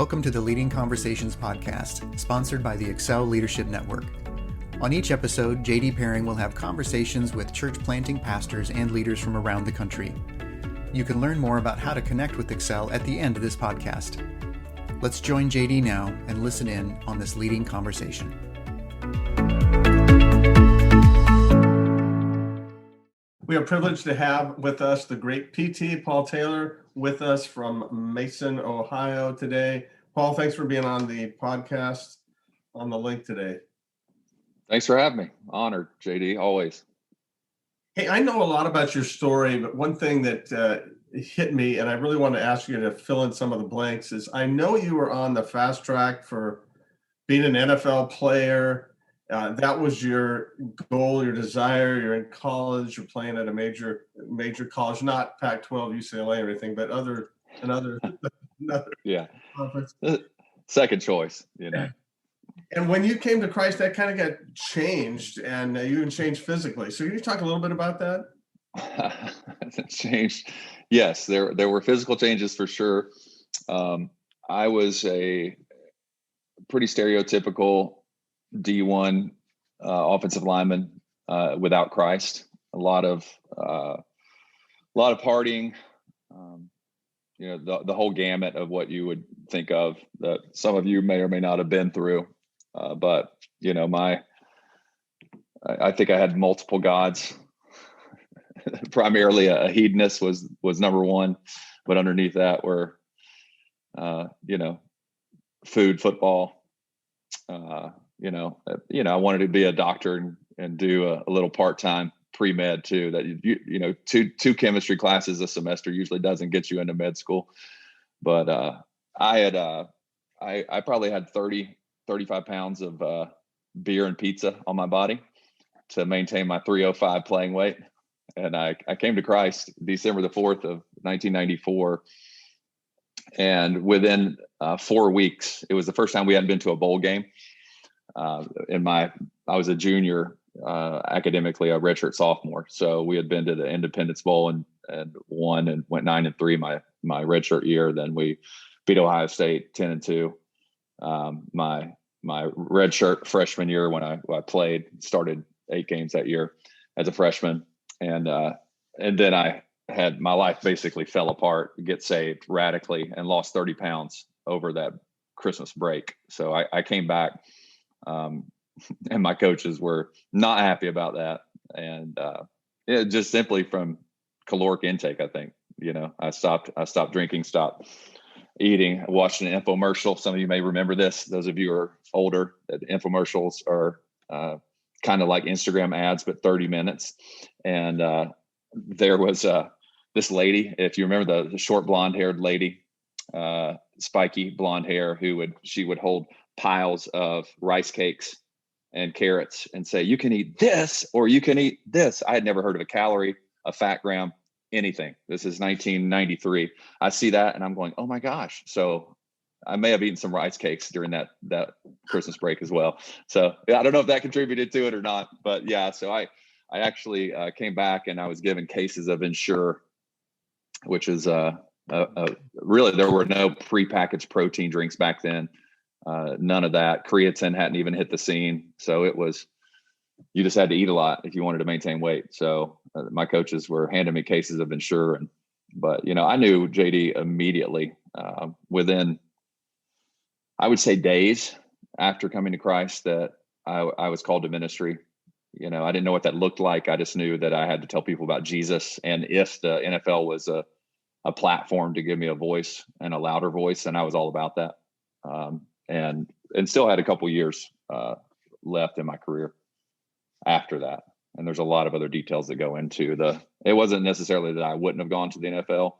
Welcome to the Leading Conversations podcast, sponsored by the Excel Leadership Network. On each episode, JD Pairing will have conversations with church planting pastors and leaders from around the country. You can learn more about how to connect with Excel at the end of this podcast. Let's join JD now and listen in on this leading conversation. We are privileged to have with us the great PT, Paul Taylor, with us from Mason, Ohio today. Paul, thanks for being on the podcast on the link today. Thanks for having me. Honored, JD, always. Hey, I know a lot about your story, but one thing that hit me, and I really want to ask you to fill in some of the blanks, is I know you were on the fast track for being an NFL player. That was your goal, your desire. You're in college. You're playing at a major college, not Pac-12, UCLA, or anything, but another yeah, conference. Second choice, you know. And when you came to Christ, that kind of got changed, and you even changed physically. So can you talk a little bit about that? Changed. Yes, there were physical changes for sure. I was a pretty stereotypical D1 offensive lineman without Christ. A lot of partying. The whole gamut of what you would think of that some of you may or may not have been through. But I think I had multiple gods. Primarily a hedonist was number one, but underneath that were, food, football. I wanted to be a doctor and do a little part-time pre-med too. That two chemistry classes a semester usually doesn't get you into med school. But I probably had 35 pounds of beer and pizza on my body to maintain my 305 playing weight. And I came to Christ December the 4th of 1994. And within 4 weeks, it was the first time we hadn't been to a bowl game. I was a junior, academically a redshirt sophomore. So we had been to the Independence Bowl and won and went 9-3 my redshirt year. Then we beat Ohio State 10-2. My redshirt freshman year when I played, started 8 games that year as a freshman. And then I had my life basically fell apart, get saved radically, and lost 30 pounds over that Christmas break. So I came back, and my coaches were not happy about that. And just simply from caloric intake, I think, I stopped drinking, stopped eating. I watched an infomercial. Some of you may remember this. Those of you who are older, that infomercials are kind of like Instagram ads, but 30 minutes. And there was this lady, if you remember the short blonde haired lady, spiky blonde hair, she would hold piles of rice cakes and carrots and say, you can eat this or you can eat this. I had never heard of a calorie, a fat gram, anything. This is 1993. I see that and I'm going, oh my gosh. So I may have eaten some rice cakes during that Christmas break as well. So yeah, I don't know if that contributed to it or not, but yeah. So I actually came back and I was given cases of Ensure, which is really, there were no prepackaged protein drinks back then. None of that. Creatine hadn't even hit the scene. So it was, you just had to eat a lot if you wanted to maintain weight. So my coaches were handing me cases of Ensure. But I knew JD immediately within, I would say, days after coming to Christ that I was called to ministry. I didn't know what that looked like. I just knew that I had to tell people about Jesus. And if the NFL was a platform to give me a voice and a louder voice, and I was all about that. And still had a couple years left in my career after that. And there's a lot of other details that go into it wasn't necessarily that I wouldn't have gone to the NFL.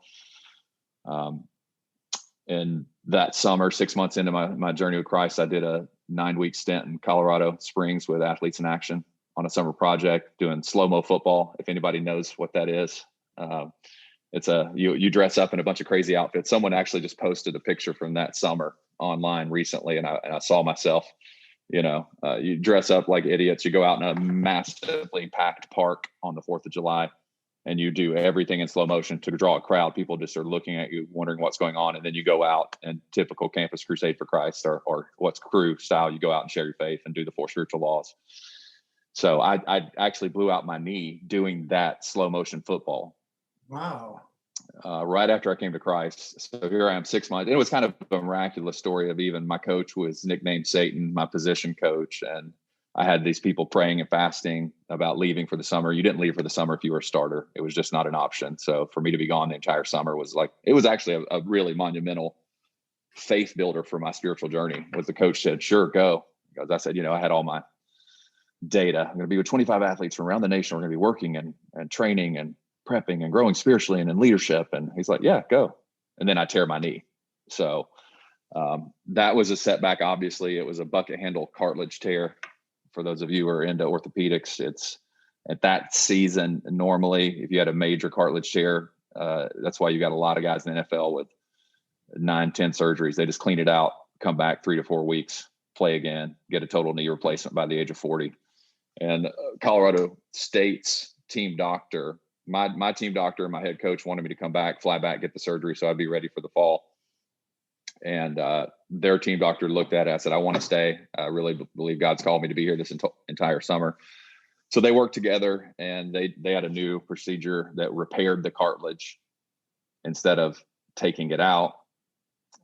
And that summer, 6 months into my journey with Christ, I did a 9-week stint in Colorado Springs with Athletes in Action on a summer project doing slow-mo football. If anybody knows what that is, it's you dress up in a bunch of crazy outfits. Someone actually just posted a picture from that summer online recently, and I saw myself. You dress up like idiots. You go out in a massively packed park on the 4th of July and you do everything in slow motion to draw a crowd. People just are looking at you, wondering what's going on. And then you go out and typical Campus Crusade for Christ or what's Cru style, you go out and share your faith and do the 4 spiritual laws. So I actually blew out my knee doing that slow motion football. Wow. Right after I came to Christ. So here I am 6 months. And it was kind of a miraculous story of even my coach was nicknamed Satan, my position coach. And I had these people praying and fasting about leaving for the summer. You didn't leave for the summer if you were a starter. It was just not an option. So for me to be gone the entire summer was like, it was actually a really monumental faith builder for my spiritual journey. Was the coach said, sure, go. Because I said, I had all my data. I'm going to be with 25 athletes from around the nation. We're going to be working and training and prepping and growing spiritually and in leadership. And he's like, yeah, go. And then I tear my knee. So that was a setback. Obviously, it was a bucket handle cartilage tear. For those of you who are into orthopedics, it's at that season, normally, if you had a major cartilage tear, that's why you got a lot of guys in the NFL with 9-10 surgeries. They just clean it out, come back 3 to 4 weeks, play again, get a total knee replacement by the age of 40. And Colorado State's team doctor, my team doctor and my head coach wanted me to come back, fly back, get the surgery so I'd be ready for the fall. And their team doctor looked at it. I said, I want to stay. I really believe God's called me to be here this entire summer. So they worked together, and they had a new procedure that repaired the cartilage instead of taking it out.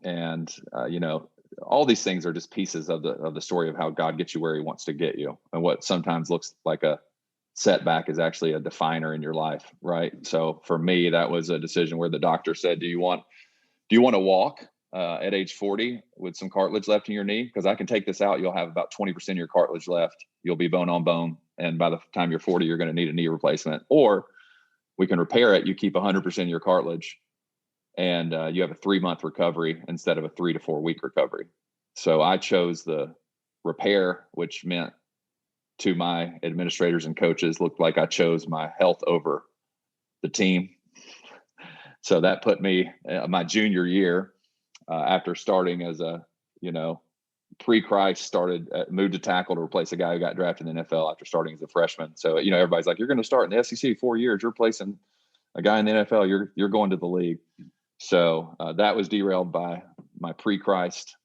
And, all these things are just pieces of the story of how God gets you where he wants to get you. And what sometimes looks like a setback is actually a definer in your life. Right. So for me, that was a decision where the doctor said, do you want to walk at age 40 with some cartilage left in your knee? Because I can take this out. You'll have about 20% of your cartilage left. You'll be bone on bone. And by the time you're 40, you're going to need a knee replacement. Or we can repair it. You keep 100% of your cartilage and you have a 3-month recovery instead of a 3 to 4 week recovery. So I chose the repair, which meant to my administrators and coaches, looked like I chose my health over the team. So that put me my junior year, after starting as a, pre-Christ, moved to tackle to replace a guy who got drafted in the NFL after starting as a freshman. So, everybody's like, you're going to start in the SEC 4 years, you're replacing a guy in the NFL, you're going to the league. So that was derailed by my pre-Christ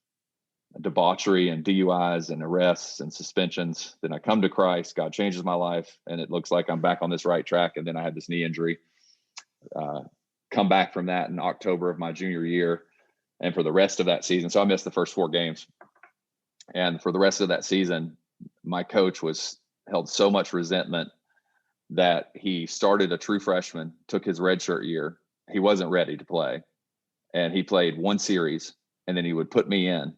debauchery and DUIs and arrests and suspensions. Then I come to Christ, God changes my life, and it looks like I'm back on this right track. And then I had this knee injury, come back from that in October of my junior year. And for the rest of that season, so I missed the first 4 games. And for the rest of that season, my coach held so much resentment that he started a true freshman, took his redshirt year. He wasn't ready to play. And he played 1 series, and then he would put me in.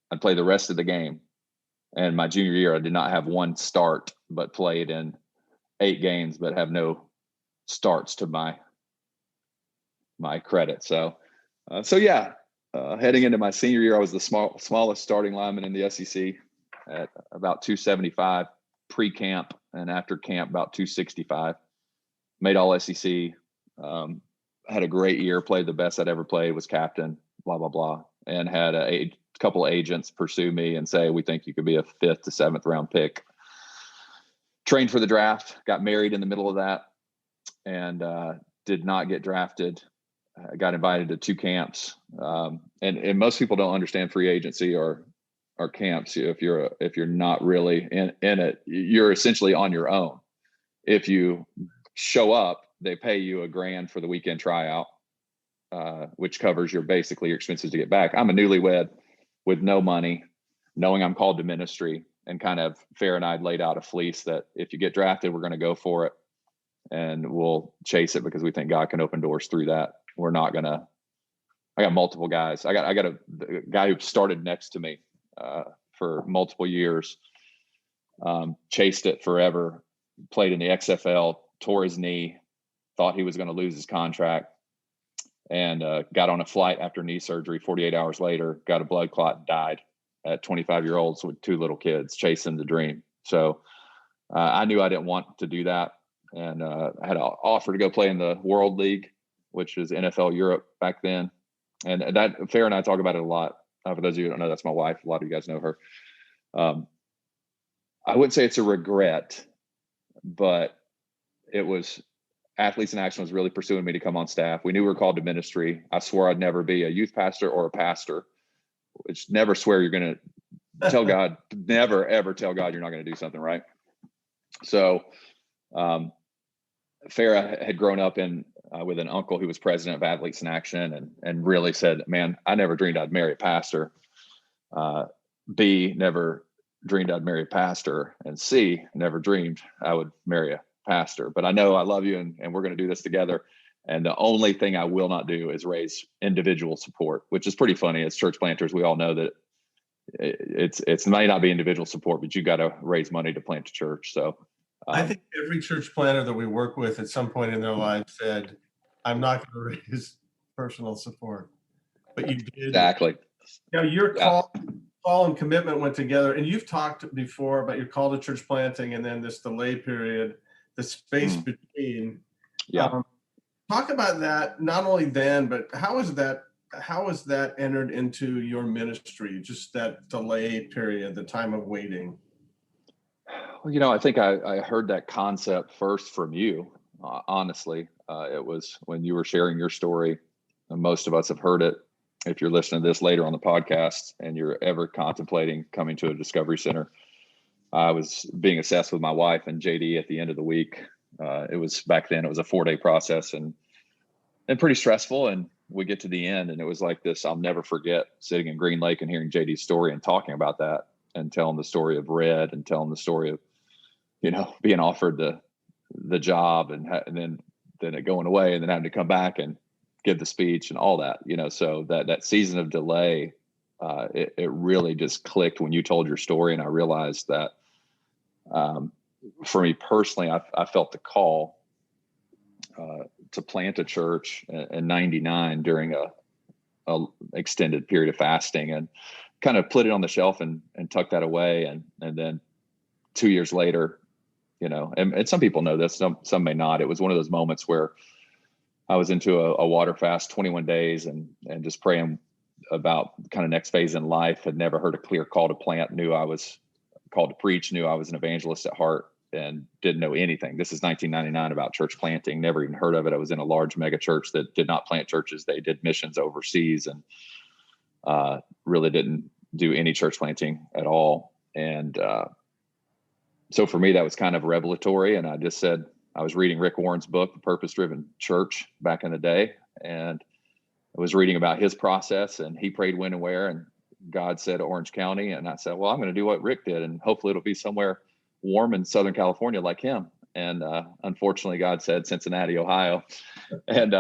I'd play the rest of the game. And my junior year, I did not have 1 start, but played in 8 games, but have no starts to my credit. So heading into my senior year, I was the smallest starting lineman in the SEC at about 275 pre-camp, and after camp about 265. Made all SEC. Had a great year. Played the best I'd ever played. Was captain. Blah blah blah. And had a couple of agents pursue me and say, "We think you could be a 5th to 7th round pick." Trained for the draft. Got married in the middle of that, and did not get drafted. I got invited to 2 camps, and most people don't understand free agency or camps. If you're not really in it, you're essentially on your own. If you show up, they pay you $1,000 for the weekend tryout, which covers your expenses to get back. I'm a newlywed with no money, knowing I'm called to ministry, and kind of Farrah and I laid out a fleece that if you get drafted, we're going to go for it, and we'll chase it because we think God can open doors through that. We're not gonna. I got multiple guys. I got a guy who started next to me for multiple years, chased it forever, played in the XFL, tore his knee, thought he was going to lose his contract, and got on a flight after knee surgery. 48 hours later, got a blood clot and died at 25-year-olds with 2 little kids, chasing the dream. So I knew I didn't want to do that, and I had an offer to go play in the World League, which is NFL Europe back then. And that Farrah and I talk about it a lot. For those of you who don't know, that's my wife. A lot of you guys know her. I wouldn't say it's a regret, but it was Athletes in Action was really pursuing me to come on staff. We knew we were called to ministry. I swore I'd never be a youth pastor or a pastor, which never swear you're going to tell God, never, ever tell God you're not going to do something, right? So Farrah had grown up with an uncle who was president of Athletes in Action and really said, man, I never dreamed I'd marry a pastor. B, never dreamed I'd marry a pastor. And C, never dreamed I would marry a pastor. But I know I love you and we're going to do this together. And the only thing I will not do is raise individual support, which is pretty funny. As church planters, we all know that it may not be individual support, but you got to raise money to plant a church. So I think every church planter that we work with at some point in their life said, I'm not going to raise personal support. But you did. Exactly. Now your call and commitment went together, and you've talked before about your call to church planting and then this delay period, the space between. Yeah. Talk about that, not only then, but how is that entered into your ministry, just that delay period, the time of waiting? Well, I think I heard that concept first from you, honestly. It was when you were sharing your story, and most of us have heard it. If you're listening to this later on the podcast and you're ever contemplating coming to a Discovery Center, I was being assessed with my wife and JD at the end of the week. Back then it was a 4-day process and pretty stressful. And we get to the end and it was like this, I'll never forget sitting in Green Lake and hearing JD's story and talking about that and telling the story of Red and telling the story of, being offered the job and then it going away and then having to come back and give the speech and all that, so that season of delay, it really just clicked when you told your story. And I realized that, for me personally, I felt the call to plant a church in 99 during a extended period of fasting and kind of put it on the shelf and tuck that away. And then 2 years later, and some people know this, some may not. It was one of those moments where I was into a water fast, 21 days and just praying about kind of next phase in life. Had never heard a clear call to plant, knew I was called to preach, knew I was an evangelist at heart, and didn't know anything. This is 1999 about church planting, never even heard of it. I was in a large mega church that did not plant churches. They did missions overseas and really didn't do any church planting at all. And so for me, that was kind of revelatory. And I just said, I was reading Rick Warren's book, The Purpose-Driven Church, back in the day. And I was reading about his process and he prayed when and where, and God said Orange County. And I said, well, I'm going to do what Rick did. And hopefully it'll be somewhere warm in Southern California like him. And unfortunately, God said Cincinnati, Ohio. And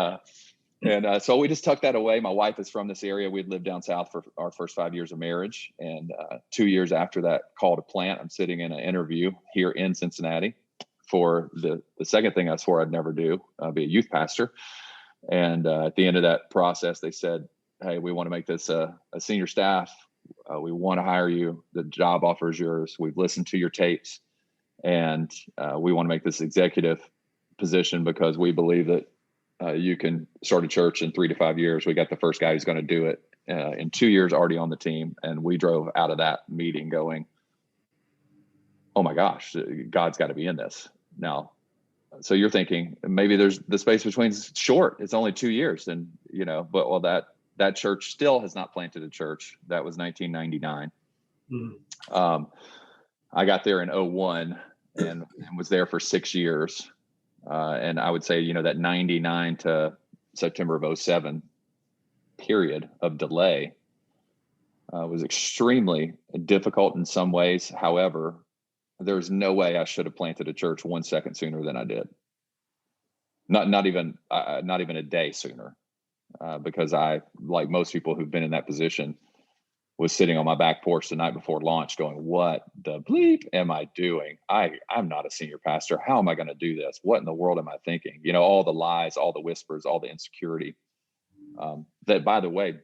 so we just tucked that away. My wife is from this area. We'd lived down south for our first 5 years of marriage. And 2 years after that call to plant, I'm sitting in an interview here in Cincinnati for the second thing I swore I'd never do, be a youth pastor. And at the end of that process, they said, hey, we want to make this a senior staff. We want to hire you. The job offer is yours. We've listened to your tapes. And we want to make this executive position because we believe that you can start a church in 3 to 5 years. We got the first guy who's going to do it in 2 years already on the team. And we drove out of that meeting going, oh my gosh, God's got to be in this now. So you're thinking maybe there's the space between is short. It's only 2 years. And, that church still has not planted a church. That was 1999. Mm-hmm. I got there in 2001 and was there for 6 years. And I would say, that 99 to September of 2007 period of delay was extremely difficult in some ways. However, there's no way I should have planted a church 1 second sooner than I did. Not even a day sooner, because I, like most people who've been in that position, was sitting on my back porch the night before launch going, what the bleep am I doing? I'm not a senior pastor. How am I going to do this? What in the world am I thinking? All the lies, all the whispers, all the insecurity, that, by the way,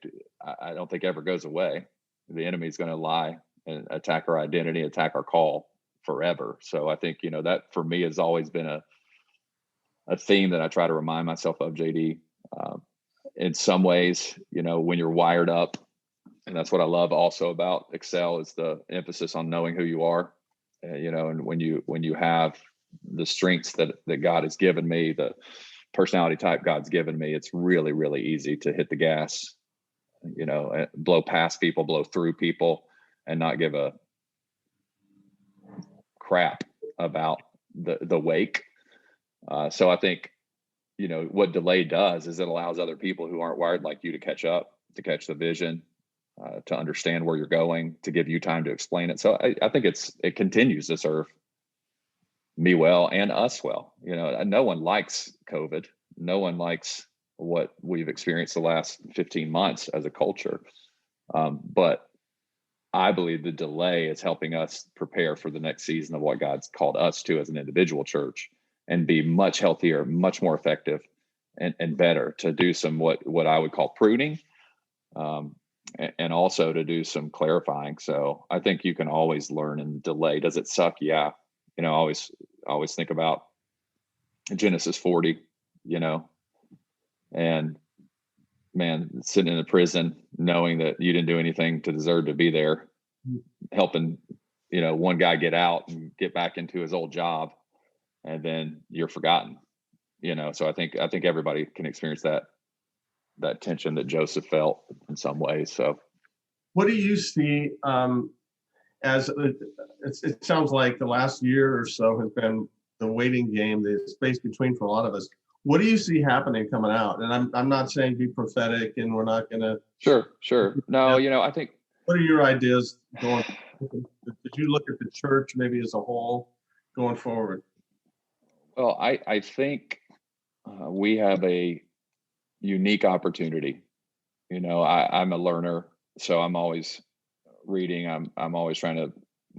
I don't think ever goes away. The enemy is going to lie and attack our identity, attack our call forever. So I think, that for me has always been a theme that I try to remind myself of, JD. In some ways, when you're wired up, and that's what I love also about Excel is the emphasis on knowing who you are, and when you have the strengths that God has given me, the personality type God's given me, it's really, really easy to hit the gas, blow past people, blow through people, and not give a crap about the wake. So I think, what delay does is it allows other people who aren't wired like you to catch up, to catch the vision, to understand where you're going, to give you time to explain it. So I think it continues to serve me well and us well. No one likes COVID. No one likes what we've experienced the last 15 months as a culture. But I believe the delay is helping us prepare for the next season of what God's called us to as an individual church, and be much healthier, much more effective, and better to do some what I would call pruning, and also to do some clarifying. So I think you can always learn in delay. Does it suck? Yeah. I always think about Genesis 40, and man, sitting in a prison, knowing that you didn't do anything to deserve to be there, helping, one guy get out and get back into his old job, and then you're forgotten, so I think everybody can experience that tension that Joseph felt in some ways. So what do you see as it sounds like the last year or so has been the waiting game, the space between for a lot of us. What do you see happening coming out? And I'm not saying be prophetic, and we're not going to. Sure. No, I think. What are your ideas going? Did you look at the church maybe as a whole going forward? Well, I think we have a unique opportunity. I'm a learner, so I'm always reading. I'm always trying to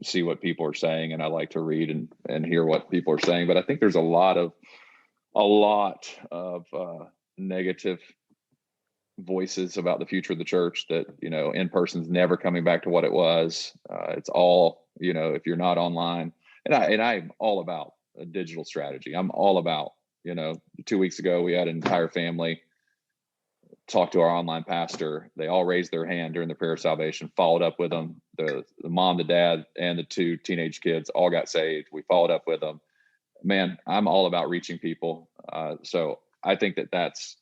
see what people are saying, and I like to read and hear what people are saying. But I think there's a lot of negative voices about the future of the church, that in person's never coming back to what it was. It's all, if you're not online, and I'm all about a digital strategy. I'm all about, 2 weeks ago we had an entire family talk to our online pastor. They all raised their hand during the prayer of salvation, followed up with them. The mom, the dad, and the 2 teenage kids all got saved. We followed up with them. Man, I'm all about reaching people. So I think that's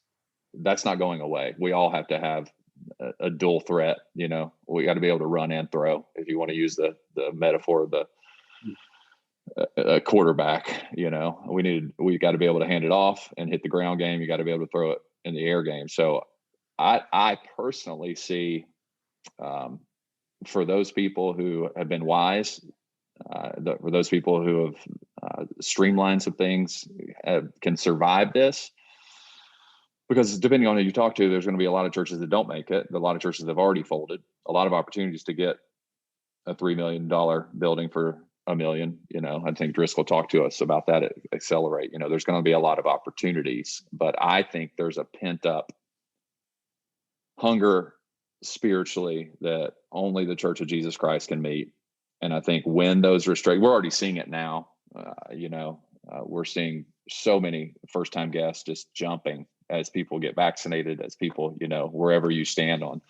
not going away. We all have to have a dual threat. We got to be able to run and throw, if you want to use the metaphor of a quarterback. We got to be able to hand it off and hit the ground game. You got to be able to throw it in the air game. So I personally see, for those people who have been wise, for those people who have streamlined some things, can survive this. Because depending on who you talk to, there's going to be a lot of churches that don't make it. A lot of churches have already folded. A lot of opportunities to get a $3 million building for $1 million. I think Driscoll talked to us about that at Accelerate. There's going to be a lot of opportunities, but I think there's a pent up hunger spiritually that only the Church of Jesus Christ can meet. And I think when those we're already seeing it now. We're seeing so many first-time guests just jumping as people get vaccinated, as people, wherever you stand on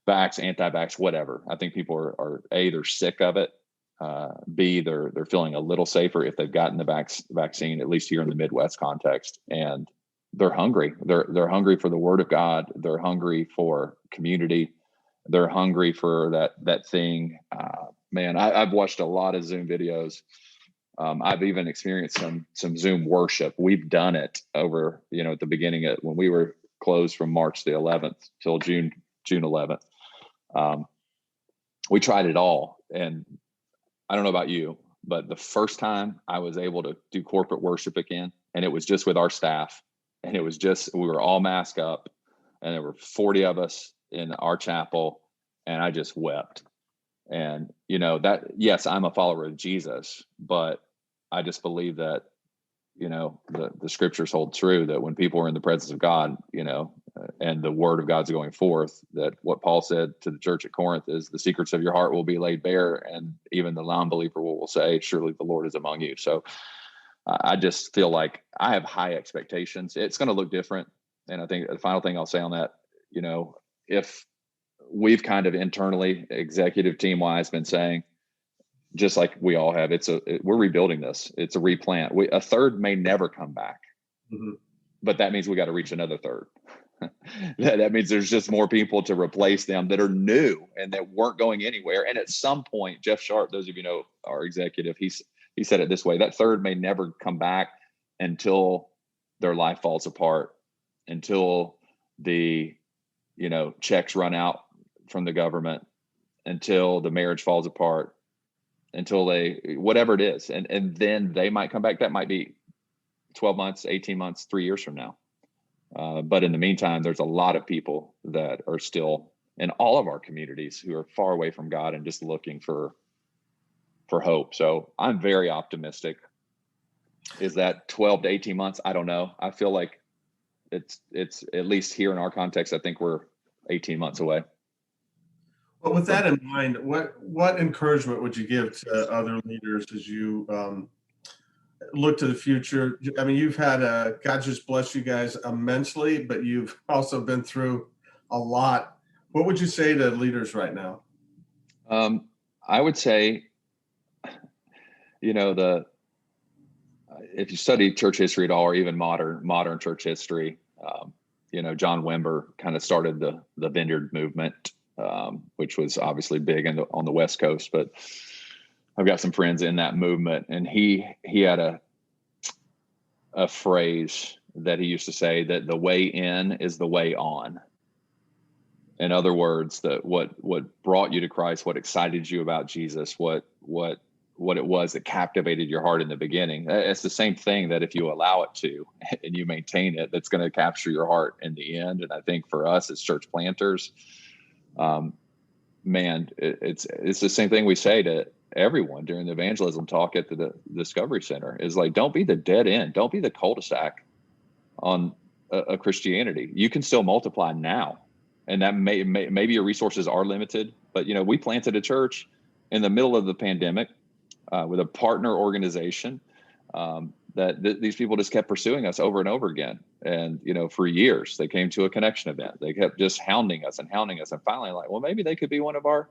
vax, anti-vax, whatever. I think people are A, they're sick of it. B, they're feeling a little safer if they've gotten the vaccine, at least here in the Midwest context. And they're hungry. They're hungry for the Word of God. They're hungry for community. They're hungry for that thing. Man, I've watched a lot of Zoom videos. I've even experienced some Zoom worship. We've done it over, at the beginning when we were closed from March the 11th till June 11th. We tried it all. And I don't know about you, but the first time I was able to do corporate worship again, and it was just with our staff, and it was we were all masked up, and there were 40 of us in our chapel, and I just wept. And, yes, I'm a follower of Jesus, but I just believe that, the scriptures hold true, that when people are in the presence of God, and the word of God's going forth, that what Paul said to the church at Corinth is the secrets of your heart will be laid bare, and even the non-believer will say, surely the Lord is among you. So I just feel like I have high expectations. It's going to look different. And I think the final thing I'll say on that, if we've kind of internally, executive team wise, been saying, just like we all have. We're rebuilding this. It's a replant. A third may never come back, but that means we got to reach another third. That means there's just more people to replace them that are new and that weren't going anywhere. And at some point, Jeff Sharp, those of you know our executive, he said it this way: that third may never come back until their life falls apart, until the checks run out from the government, until the marriage falls apart, until whatever it is, and then they might come back. That might be 12 months, 18 months, 3 years from now. But in the meantime, there's a lot of people that are still in all of our communities who are far away from God and just looking for hope. So I'm very optimistic. Is that 12 to 18 months? I don't know. I feel like it's at least here in our context, I think we're 18 months away. Well, with that in mind, what encouragement would you give to other leaders as you look to the future? I mean, you've had God just bless you guys immensely, but you've also been through a lot. What would you say to leaders right now? I would say, if you study church history at all, or even modern church history, John Wimber kind of started the Vineyard movement, which was obviously big on the West Coast, but I've got some friends in that movement, and he had a phrase that he used to say, that the way in is the way on. In other words, that what brought you to Christ, what excited you about Jesus, what it was that captivated your heart in the beginning. It's the same thing that if you allow it to and you maintain it, that's going to capture your heart in the end. And I think for us as church planters, it's the same thing we say to everyone during the evangelism talk at the Discovery Center, is like, don't be the dead end. Don't be the cul-de-sac on a Christianity. You can still multiply now. And that maybe your resources are limited, but we planted a church in the middle of the pandemic with a partner organization that these people just kept pursuing us over and over again. And, for years, they came to a connection event. They kept just hounding us. And finally, like, well, maybe they could be one of our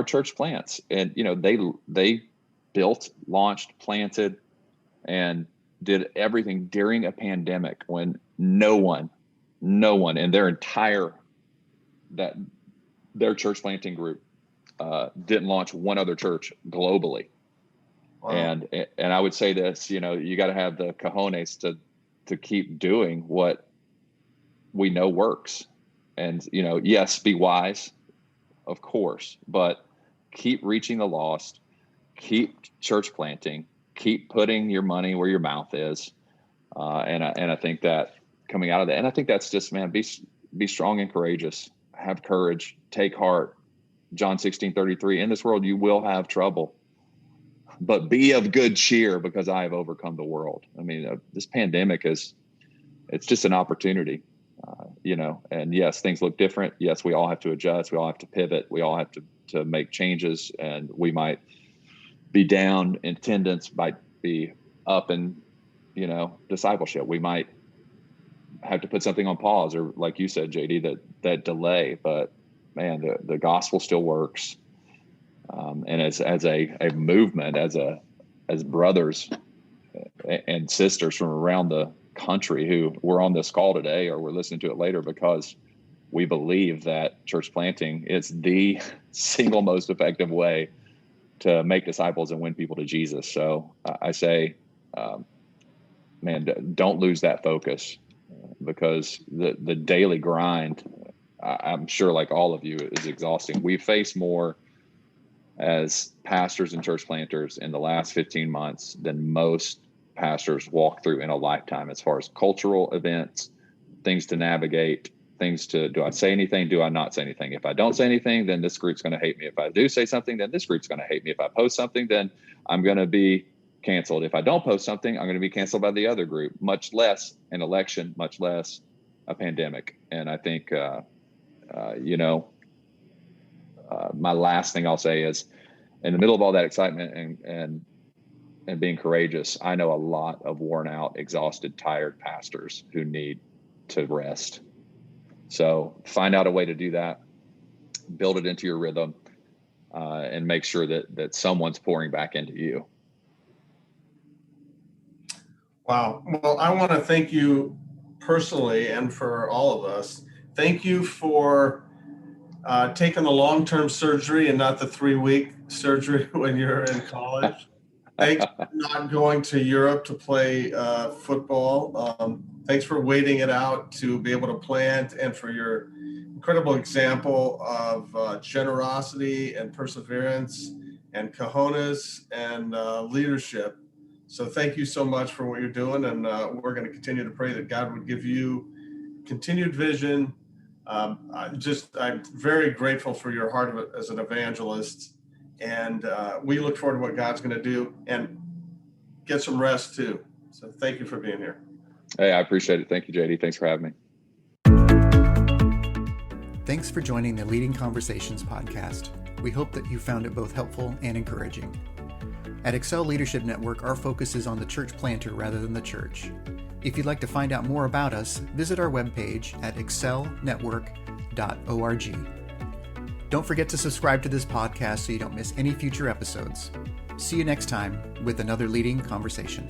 church plants. And, they built, launched, planted, and did everything during a pandemic when no one in their church planting group didn't launch one other church globally. Wow. And I would say this, you got to have the cojones to keep doing what we know works. And, yes, be wise, of course, but keep reaching the lost, keep church planting, keep putting your money where your mouth is. And I think that coming out of that, and I think that's just, man, be strong and courageous, have courage, take heart. John 16:33, in this world, you will have trouble, but be of good cheer because I have overcome the world. I mean, this pandemic it's just an opportunity, and yes, things look different. Yes, we all have to adjust. We all have to pivot. We all have to make changes, and we might be down in attendance, might be up in, discipleship. We might have to put something on pause, or like you said, JD, that delay, but man, the gospel still works. And as a movement, as brothers and sisters from around the country who were on this call today, or we're listening to it later, because we believe that church planting is the single most effective way to make disciples and win people to Jesus. So I say, man, don't lose that focus, because the daily grind, I'm sure, like all of you, is exhausting. We face more as pastors and church planters in the last 15 months than most pastors walk through in a lifetime, as far as cultural events, things to navigate, do I say anything? Do I not say anything? If I don't say anything, then this group's going to hate me. If I do say something, then this group's going to hate me. If I post something, then I'm going to be canceled. If I don't post something, I'm going to be canceled by the other group, much less an election, much less a pandemic. And I think, my last thing I'll say is, in the middle of all that excitement and being courageous, I know a lot of worn out, exhausted, tired pastors who need to rest. So find out a way to do that, build it into your rhythm, and make sure that someone's pouring back into you. Wow. Well, I want to thank you personally and for all of us. Thank you for taking the long-term surgery and not the 3-week surgery when you're in college. Thanks for not going to Europe to play football. Thanks for waiting it out to be able to plant, and for your incredible example of generosity and perseverance and cojones and leadership. So thank you so much for what you're doing, and we're going to continue to pray that God would give you continued vision. I'm very grateful for your heart as an evangelist, and we look forward to what God's going to do, and get some rest too. So thank you for being here. Hey, I appreciate it. Thank you, JD. Thanks for having me. Thanks for joining the Leading Conversations podcast. We hope that you found it both helpful and encouraging. At Excel Leadership Network, our focus is on the church planter rather than the church. If you'd like to find out more about us, visit our webpage at excelnetwork.org. Don't forget to subscribe to this podcast so you don't miss any future episodes. See you next time with another Leading Conversation.